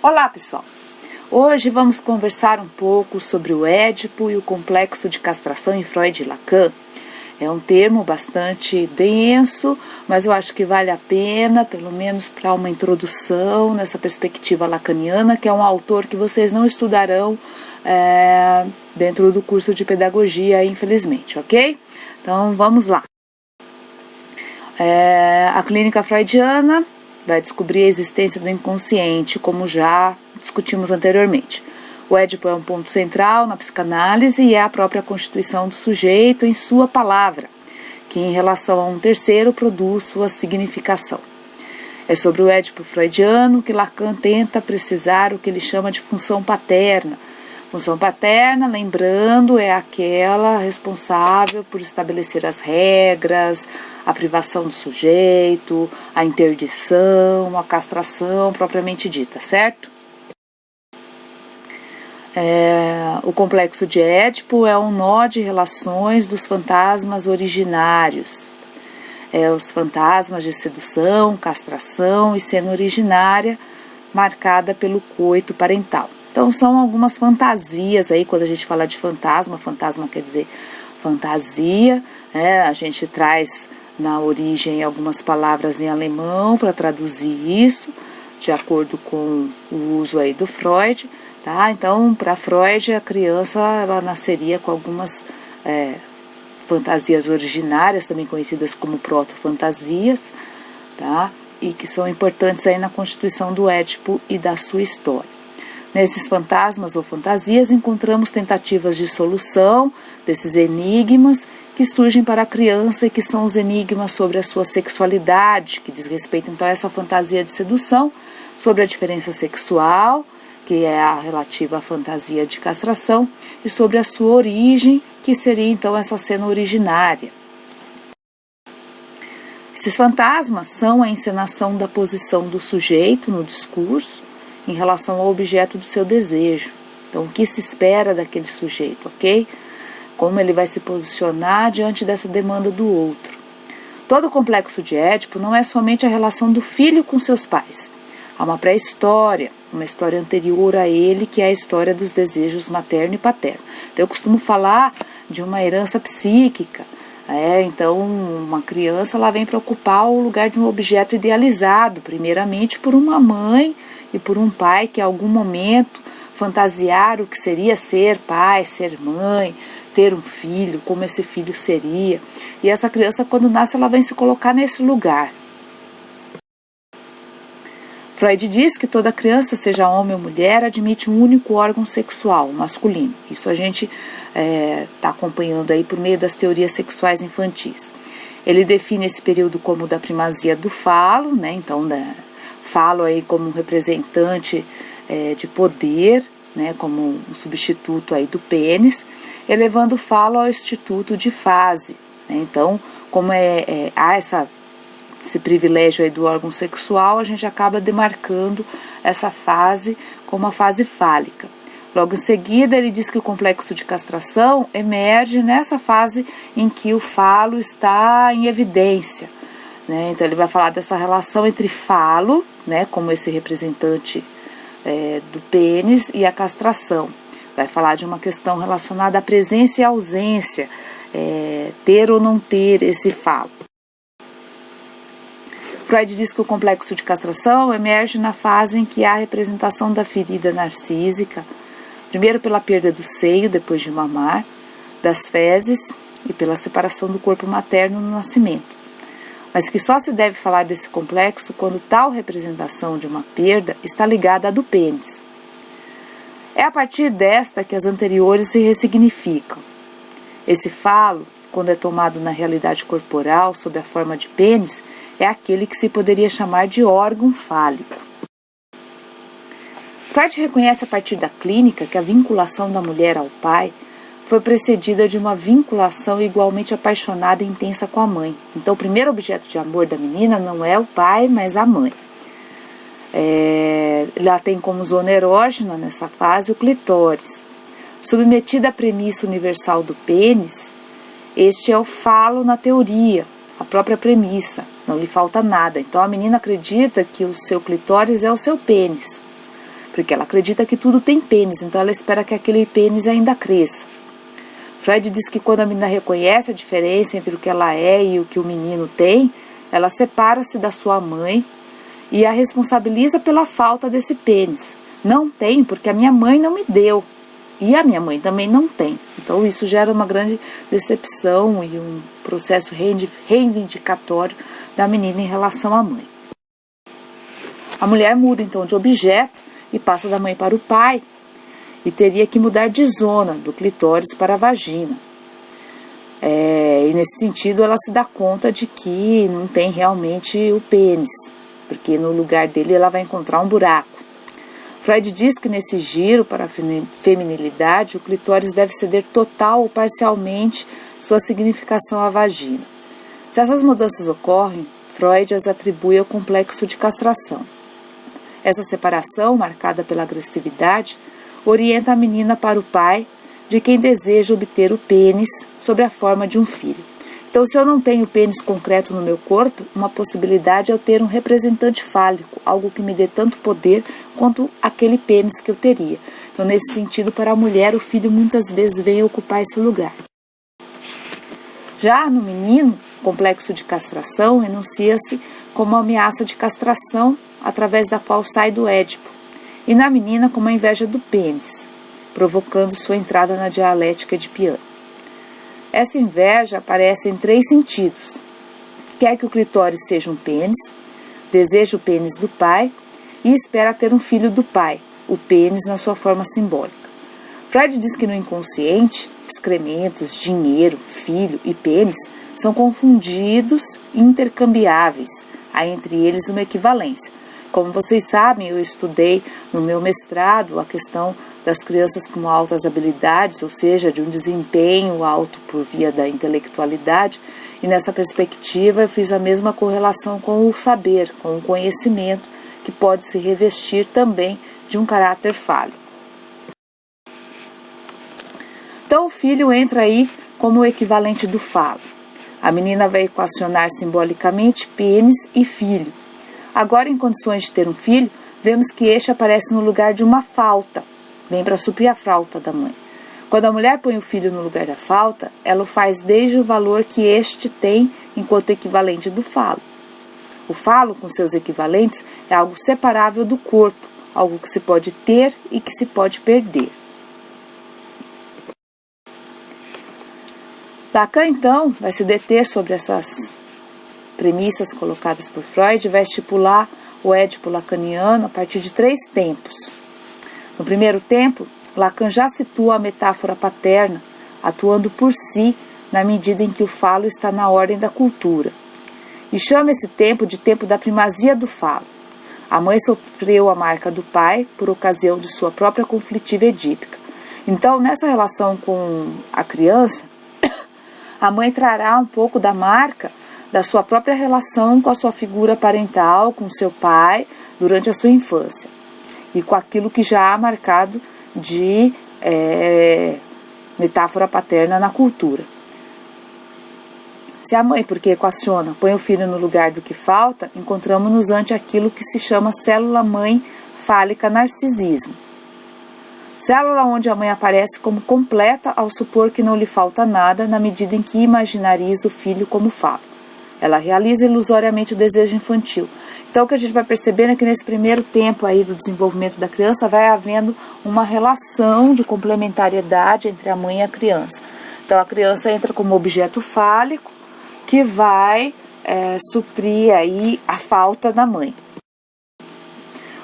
Olá, pessoal! Hoje vamos conversar um pouco sobre o Édipo e o complexo de castração em Freud e Lacan. É um termo bastante denso, mas eu acho que vale a pena, pelo menos para uma introdução nessa perspectiva lacaniana, que é um autor que vocês não estudarão dentro do curso de pedagogia, infelizmente, ok? Então vamos lá. A clínica freudiana vai descobrir a existência do inconsciente, como já discutimos anteriormente. O Édipo é um ponto central na psicanálise e é a própria constituição do sujeito em sua palavra, que em relação a um terceiro produz sua significação. É sobre o Édipo freudiano que Lacan tenta precisar o que ele chama de função paterna. Função paterna, lembrando, é aquela responsável por estabelecer as regras, a privação do sujeito, a interdição, a castração propriamente dita, certo? O complexo de Édipo é um nó de relações dos fantasmas originários. Os fantasmas de sedução, castração e cena originária marcada pelo coito parental. Então são algumas fantasias aí, quando a gente fala de fantasma quer dizer fantasia, a gente traz na origem algumas palavras em alemão para traduzir isso, de acordo com o uso aí do Freud, tá? Então, para Freud, a criança ela nasceria com algumas fantasias originárias, também conhecidas como proto-fantasias, tá? E que são importantes aí na constituição do Édipo e da sua história. Nesses fantasmas ou fantasias encontramos tentativas de solução desses enigmas que surgem para a criança e que são os enigmas sobre a sua sexualidade, que diz respeito então a essa fantasia de sedução, sobre a diferença sexual, que é a relativa à fantasia de castração, e sobre a sua origem, que seria então essa cena originária. Esses fantasmas são a encenação da posição do sujeito no discurso em relação ao objeto do seu desejo. Então, o que se espera daquele sujeito, ok? Como ele vai se posicionar diante dessa demanda do outro. Todo o complexo de Édipo não é somente a relação do filho com seus pais. Há uma pré-história, uma história anterior a ele, que é a história dos desejos materno e paterno. Então, eu costumo falar de uma herança psíquica. Então, uma criança ela vem para ocupar o lugar de um objeto idealizado, primeiramente por uma mãe e por um pai que, em algum momento, fantasiaram o que seria ser pai, ser mãe, ter um filho, como esse filho seria. E essa criança, quando nasce, ela vem se colocar nesse lugar. Freud diz que toda criança, seja homem ou mulher, admite um único órgão sexual, masculino. Isso a gente está acompanhando aí por meio das teorias sexuais infantis. Ele define esse período como da primazia do falo, então falo aí como um representante de poder, como um substituto aí do pênis, elevando o falo ao instituto de fase. Então, como há esse privilégio aí do órgão sexual, a gente acaba demarcando essa fase como a fase fálica. Logo em seguida, ele diz que o complexo de castração emerge nessa fase em que o falo está em evidência. Então, ele vai falar dessa relação entre falo, como esse representante do pênis, e a castração. Vai falar de uma questão relacionada à presença e ausência, ter ou não ter esse falo. Freud diz que o complexo de castração emerge na fase em que há a representação da ferida narcísica, primeiro pela perda do seio, depois de mamar, das fezes e pela separação do corpo materno no nascimento. Mas que só se deve falar desse complexo quando tal representação de uma perda está ligada à do pênis. É a partir desta que as anteriores se ressignificam. Esse falo, quando é tomado na realidade corporal sob a forma de pênis, é aquele que se poderia chamar de órgão fálico. Freud reconhece a partir da clínica que a vinculação da mulher ao pai foi precedida de uma vinculação igualmente apaixonada e intensa com a mãe. Então, o primeiro objeto de amor da menina não é o pai, mas a mãe. Ela tem como zona erógena, nessa fase, o clitóris. Submetida à premissa universal do pênis, este é o falo na teoria, a própria premissa, não lhe falta nada. Então, a menina acredita que o seu clitóris é o seu pênis. porque ela acredita que tudo tem pênis, então ela espera que aquele pênis ainda cresça. Freud diz que quando a menina reconhece a diferença entre o que ela é e o que o menino tem, ela separa-se da sua mãe e a responsabiliza pela falta desse pênis. Não tem porque a minha mãe não me deu e a minha mãe também não tem. Então isso gera uma grande decepção e um processo reivindicatório da menina em relação à mãe. A mulher muda então de objeto e passa da mãe para o pai e teria que mudar de zona, do clitóris para a vagina. E nesse sentido ela se dá conta de que não tem realmente o pênis, porque no lugar dele ela vai encontrar um buraco. Freud diz que nesse giro para a feminilidade o clitóris deve ceder total ou parcialmente sua significação à vagina. Se essas mudanças ocorrem, Freud as atribui ao complexo de castração. Essa separação, marcada pela agressividade, orienta a menina para o pai de quem deseja obter o pênis sob a forma de um filho. Então, se eu não tenho pênis concreto no meu corpo, uma possibilidade é eu ter um representante fálico, algo que me dê tanto poder quanto aquele pênis que eu teria. Então, nesse sentido, para a mulher, o filho muitas vezes vem ocupar esse lugar. Já no menino, o complexo de castração enuncia-se como uma ameaça de castração através da qual sai do Édipo, e na menina como a inveja do pênis, provocando sua entrada na dialética edipiana. Essa inveja aparece em 3 sentidos. Quer que o clitóris seja um pênis, deseja o pênis do pai e espera ter um filho do pai, o pênis na sua forma simbólica. Freud diz que no inconsciente, excrementos, dinheiro, filho e pênis são confundidos e intercambiáveis. Há entre eles uma equivalência. Como vocês sabem, eu estudei no meu mestrado a questão das crianças com altas habilidades, ou seja, de um desempenho alto por via da intelectualidade, e nessa perspectiva eu fiz a mesma correlação com o saber, com o conhecimento, que pode se revestir também de um caráter fálico. Então o filho entra aí como o equivalente do falo. A menina vai equacionar simbolicamente pênis e filho. Agora, em condições de ter um filho, vemos que este aparece no lugar de uma falta, vem para suprir a falta da mãe. Quando a mulher põe o filho no lugar da falta, ela o faz desde o valor que este tem enquanto equivalente do falo. O falo, com seus equivalentes, é algo separável do corpo, algo que se pode ter e que se pode perder. Lacan, então, vai se deter sobre essas premissas colocadas por Freud e vai estipular o Édipo lacaniano a partir de 3 tempos. No primeiro tempo, Lacan já situa a metáfora paterna, atuando por si na medida em que o falo está na ordem da cultura. E chama esse tempo de tempo da primazia do falo. A mãe sofreu a marca do pai por ocasião de sua própria conflitiva edípica. Então, nessa relação com a criança, a mãe trará um pouco da marca da sua própria relação com a sua figura parental, com seu pai, durante a sua infância. E com aquilo que já há marcado de metáfora paterna na cultura. Se a mãe, porque equaciona, põe o filho no lugar do que falta, encontramos-nos ante aquilo que se chama célula-mãe fálica narcisismo. Célula onde a mãe aparece como completa ao supor que não lhe falta nada na medida em que imaginariza o filho como falo. Ela realiza ilusoriamente o desejo infantil. Então o que a gente vai percebendo é que nesse primeiro tempo aí do desenvolvimento da criança vai havendo uma relação de complementariedade entre a mãe e a criança. Então a criança entra como objeto fálico que vai suprir aí a falta da mãe.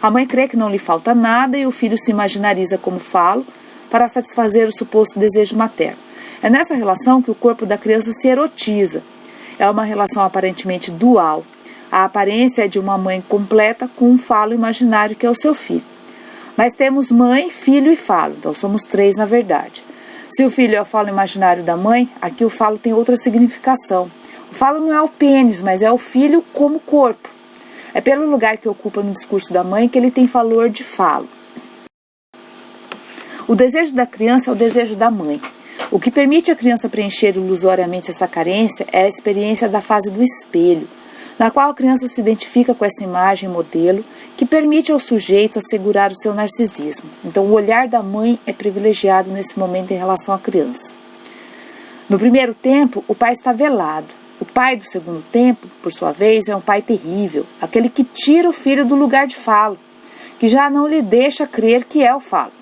A mãe crê que não lhe falta nada e o filho se imaginariza como falo para satisfazer o suposto desejo materno. É nessa relação que o corpo da criança se erotiza. É uma relação aparentemente dual. A aparência é de uma mãe completa com um falo imaginário que é o seu filho. Mas temos mãe, filho e falo, então somos 3 na verdade. Se o filho é o falo imaginário da mãe, aqui o falo tem outra significação. O falo não é o pênis, mas é o filho como corpo. É pelo lugar que ocupa no discurso da mãe que ele tem valor de falo. O desejo da criança é o desejo da mãe. O que permite a criança preencher ilusoriamente essa carência é a experiência da fase do espelho. na qual a criança se identifica com essa imagem modelo que permite ao sujeito assegurar o seu narcisismo. Então, o olhar da mãe é privilegiado nesse momento em relação à criança. No primeiro tempo, o pai está velado. O pai do segundo tempo, por sua vez, é um pai terrível, aquele que tira o filho do lugar de falo, que já não lhe deixa crer que é o falo.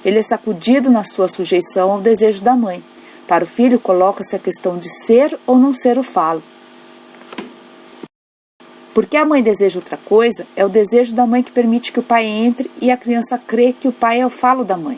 Ele é sacudido na sua sujeição ao desejo da mãe. Para o filho, coloca-se a questão de ser ou não ser o falo. Porque a mãe deseja outra coisa, é o desejo da mãe que permite que o pai entre e a criança crê que o pai é o falo da mãe.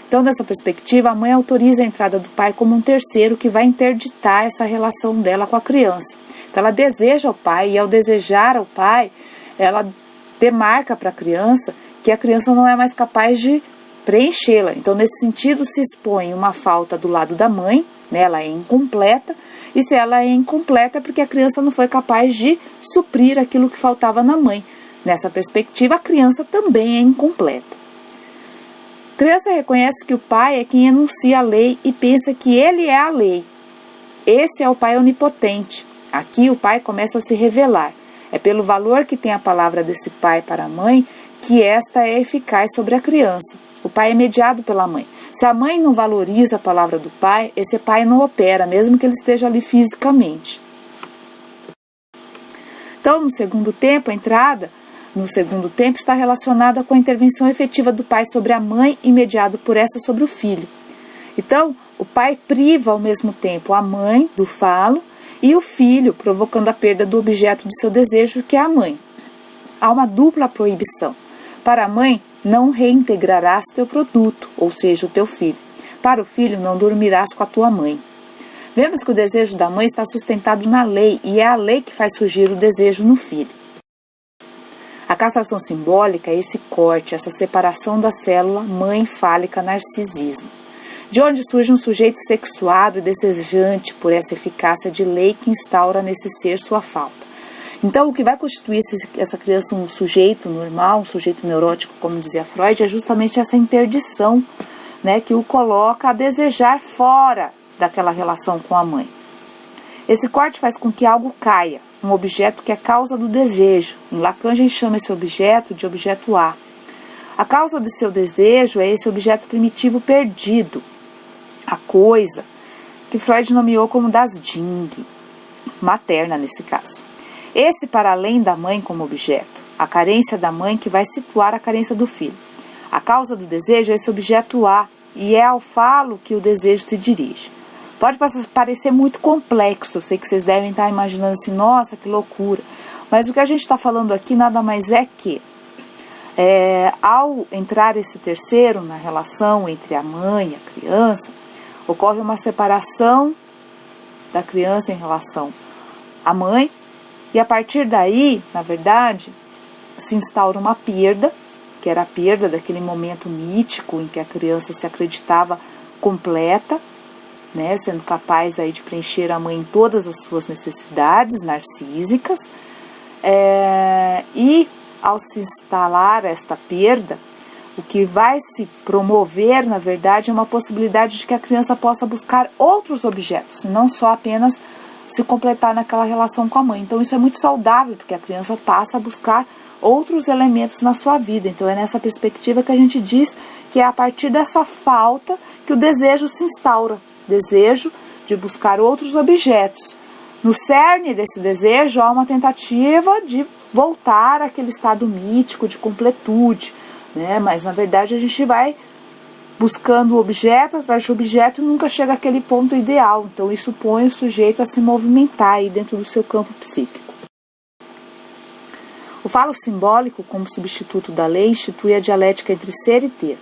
Então, dessa perspectiva, a mãe autoriza a entrada do pai como um terceiro que vai interditar essa relação dela com a criança. Então, ela deseja o pai e, ao desejar o pai, ela demarca para a criança que a criança não é mais capaz de preenchê-la. Então, nesse sentido, se expõe uma falta do lado da mãe, né? Ela é incompleta, e se ela é incompleta é porque a criança não foi capaz de suprir aquilo que faltava na mãe. Nessa perspectiva, a criança também é incompleta. A criança reconhece que o pai é quem enuncia a lei e pensa que ele é a lei. Esse é o pai onipotente. Aqui o pai começa a se revelar. É pelo valor que tem a palavra desse pai para a mãe que esta é eficaz sobre a criança. O pai é mediado pela mãe. Se a mãe não valoriza a palavra do pai, esse pai não opera, mesmo que ele esteja ali fisicamente. Então, no segundo tempo, a entrada no segundo tempo está relacionada com a intervenção efetiva do pai sobre a mãe e mediado por essa sobre o filho. Então, o pai priva ao mesmo tempo a mãe do falo e o filho, provocando a perda do objeto do seu desejo, que é a mãe. Há uma dupla proibição. Para a mãe, não reintegrarás teu produto, ou seja, o teu filho. Para o filho, não dormirás com a tua mãe. Vemos que o desejo da mãe está sustentado na lei, e é a lei que faz surgir o desejo no filho. A castração simbólica é esse corte, essa separação da célula mãe fálica narcisismo, de onde surge um sujeito sexuado e desejante por essa eficácia de lei que instaura nesse ser sua falta. Então, o que vai constituir essa criança um sujeito normal, um sujeito neurótico, como dizia Freud, é justamente essa interdição, né, que o coloca a desejar fora daquela relação com a mãe. Esse corte faz com que algo caia, um objeto que é causa do desejo. Em Lacan, a gente chama esse objeto de objeto A. A causa de seu desejo é esse objeto primitivo perdido, a coisa, que Freud nomeou como das Ding, materna nesse caso. Esse para além da mãe como objeto, a carência da mãe que vai situar a carência do filho. A causa do desejo é esse objeto A, e é ao falo que o desejo se dirige. Pode parecer muito complexo, eu sei que vocês devem estar imaginando assim, nossa, que loucura. Mas o que a gente está falando aqui nada mais é que, ao entrar esse terceiro na relação entre a mãe e a criança, ocorre uma separação da criança em relação à mãe, e a partir daí, na verdade, se instaura uma perda, que era a perda daquele momento mítico em que a criança se acreditava completa, né, sendo capaz aí de preencher a mãe em todas as suas necessidades narcísicas, e ao se instalar esta perda, o que vai se promover, na verdade, é uma possibilidade de que a criança possa buscar outros objetos, não só apenas se completar naquela relação com a mãe. Então isso é muito saudável, porque a criança passa a buscar outros elementos na sua vida. Então é nessa perspectiva que a gente diz que é a partir dessa falta que o desejo se instaura. Desejo de buscar outros objetos. No cerne desse desejo há uma tentativa de voltar àquele estado mítico de completude, né? Mas na verdade a gente vai buscando objetos atrás de objeto e nunca chega àquele ponto ideal. Então isso põe o sujeito a se movimentar aí dentro do seu campo psíquico. O falo simbólico, como substituto da lei, institui a dialética entre ser e ter.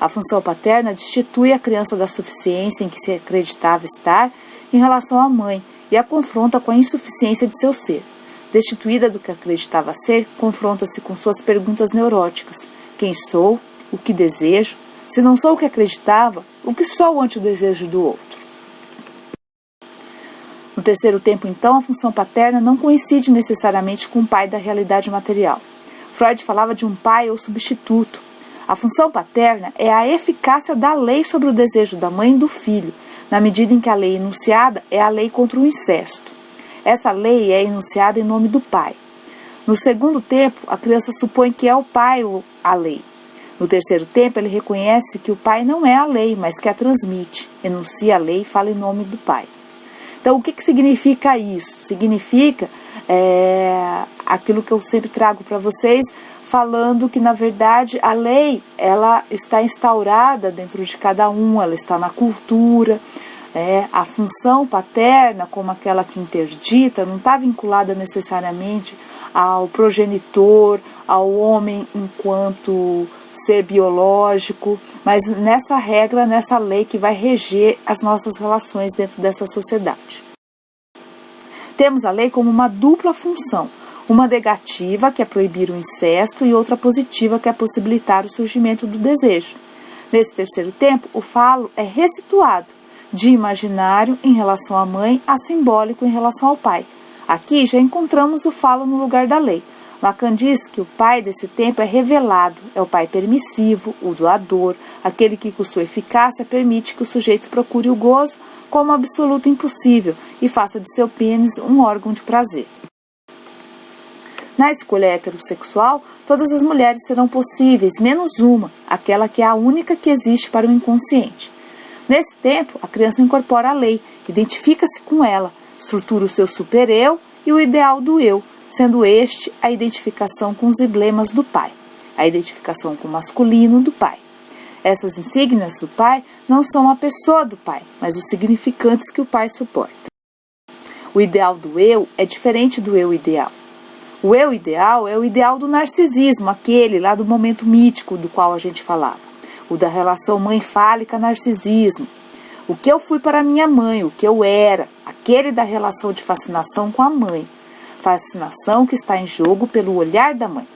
A função paterna destitui a criança da suficiência em que se acreditava estar em relação à mãe e a confronta com a insuficiência de seu ser. Destituída do que acreditava ser, confronta-se com suas perguntas neuróticas. Quem sou? O que desejo? Se não sou o que acreditava, o que sou ante o desejo do outro? No terceiro tempo, então, a função paterna não coincide necessariamente com o pai da realidade material. Freud falava de um pai ou substituto. A função paterna é a eficácia da lei sobre o desejo da mãe e do filho, na medida em que a lei enunciada é a lei contra o incesto. Essa lei é enunciada em nome do pai. No segundo tempo, a criança supõe que é o pai a lei. No terceiro tempo, ele reconhece que o pai não é a lei, mas que a transmite, enuncia a lei e fala em nome do pai. Então, o que significa isso? Significa aquilo que eu sempre trago para vocês, falando que, na verdade, a lei ela está instaurada dentro de cada um, ela está na cultura. A função paterna, como aquela que interdita, não está vinculada necessariamente ao progenitor, ao homem enquanto ser biológico, mas nessa regra, nessa lei que vai reger as nossas relações dentro dessa sociedade. Temos a lei como uma dupla função, uma negativa, que é proibir o incesto, e outra positiva, que é possibilitar o surgimento do desejo. Nesse terceiro tempo, o falo é ressituado, de imaginário em relação à mãe a simbólico em relação ao pai. Aqui já encontramos o falo no lugar da lei. Lacan diz que o pai desse tempo é revelado, é o pai permissivo, o doador, aquele que com sua eficácia permite que o sujeito procure o gozo como absoluto impossível e faça de seu pênis um órgão de prazer. Na escolha heterossexual, todas as mulheres serão possíveis, menos uma, aquela que é a única que existe para o inconsciente. Nesse tempo, a criança incorpora a lei, identifica-se com ela, estrutura o seu super-eu e o ideal do eu, sendo este a identificação com os emblemas do pai, a identificação com o masculino do pai. Essas insígnias do pai não são a pessoa do pai, mas os significantes que o pai suporta. O ideal do eu é diferente do eu ideal. O eu ideal é o ideal do narcisismo, aquele lá do momento mítico do qual a gente falava. O da relação mãe fálica-narcisismo. O que eu fui para minha mãe, o que eu era, aquele da relação de fascinação com a mãe. Fascinação que está em jogo pelo olhar da mãe.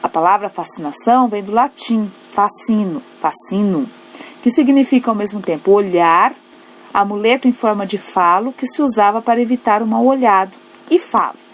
A palavra fascinação vem do latim, fascino, fascinum, que significa ao mesmo tempo olhar, amuleto em forma de falo que se usava para evitar o mal olhado, e falo.